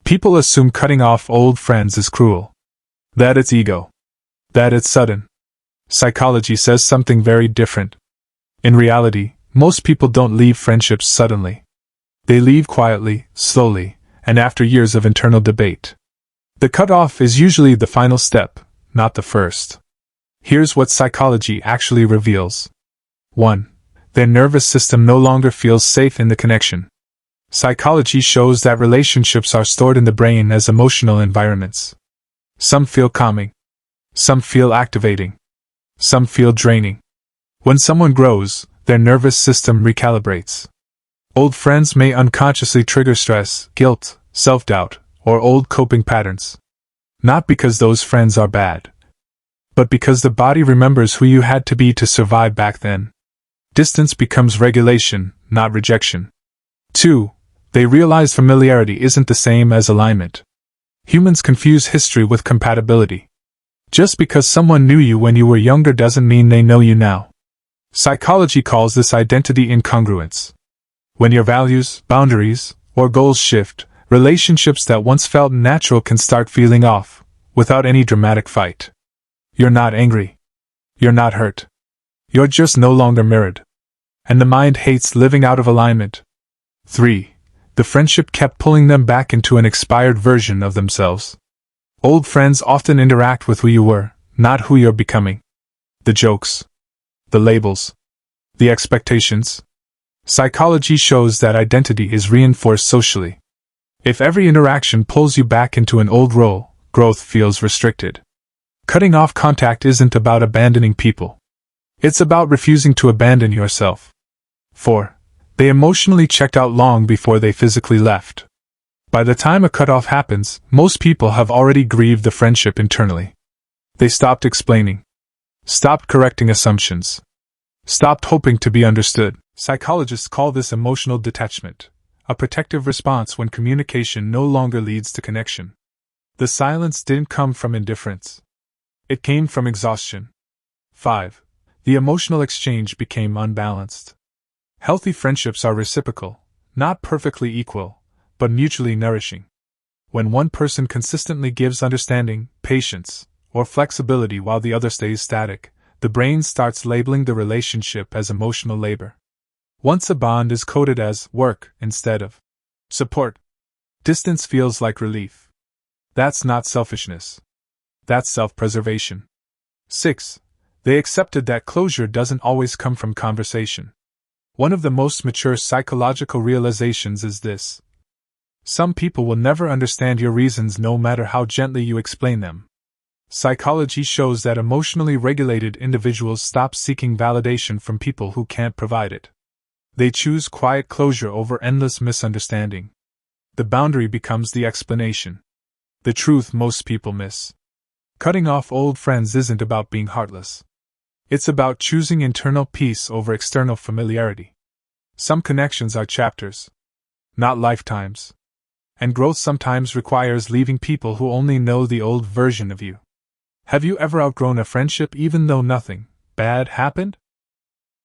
People assume cutting off old friends is cruel. That it's ego. That it's sudden. Psychology says something very different. In reality, most people don't leave friendships suddenly. They leave quietly, slowly, and after years of internal debate. The cutoff is usually the final step, not the first. Here's what psychology actually reveals. 1. Their nervous system no longer feels safe in the connection. Psychology shows that relationships are stored in the brain as emotional environments. Some feel calming. Some feel activating. Some feel draining. When someone grows, their nervous system recalibrates. Old friends may unconsciously trigger stress, guilt, self-doubt, or old coping patterns. Not because those friends are bad, but because the body remembers who you had to be to survive back then. Distance becomes regulation, not rejection. 2. They realize familiarity isn't the same as alignment. Humans confuse history with compatibility. Just because someone knew you when you were younger doesn't mean they know you now. Psychology calls this identity incongruence. When your values, boundaries, or goals shift, relationships that once felt natural can start feeling off, without any dramatic fight. You're not angry. You're not hurt. You're just no longer mirrored. And the mind hates living out of alignment. 3. The friendship kept pulling them back into an expired version of themselves. Old friends often interact with who you were, not who you're becoming. The jokes. The labels. The expectations. Psychology shows that identity is reinforced socially. If every interaction pulls you back into an old role, growth feels restricted. Cutting off contact isn't about abandoning people. It's about refusing to abandon yourself. 4. They emotionally checked out long before they physically left. By the time a cutoff happens, most people have already grieved the friendship internally. They stopped explaining. Stopped correcting assumptions. Stopped hoping to be understood. Psychologists call this emotional detachment, a protective response when communication no longer leads to connection. The silence didn't come from indifference. It came from exhaustion. 5. The emotional exchange became unbalanced. Healthy friendships are reciprocal, not perfectly equal, but mutually nourishing. When one person consistently gives understanding, patience, or flexibility while the other stays static, the brain starts labeling the relationship as emotional labor. Once a bond is coded as work instead of support, distance feels like relief. That's not selfishness. That's self-preservation. 6. They accepted that closure doesn't always come from conversation. One of the most mature psychological realizations is this. Some people will never understand your reasons no matter how gently you explain them. Psychology shows that emotionally regulated individuals stop seeking validation from people who can't provide it. They choose quiet closure over endless misunderstanding. The boundary becomes the explanation. The truth most people miss. Cutting off old friends isn't about being heartless. It's about choosing internal peace over external familiarity. Some connections are chapters, not lifetimes. And growth sometimes requires leaving people who only know the old version of you. Have you ever outgrown a friendship even though nothing bad happened?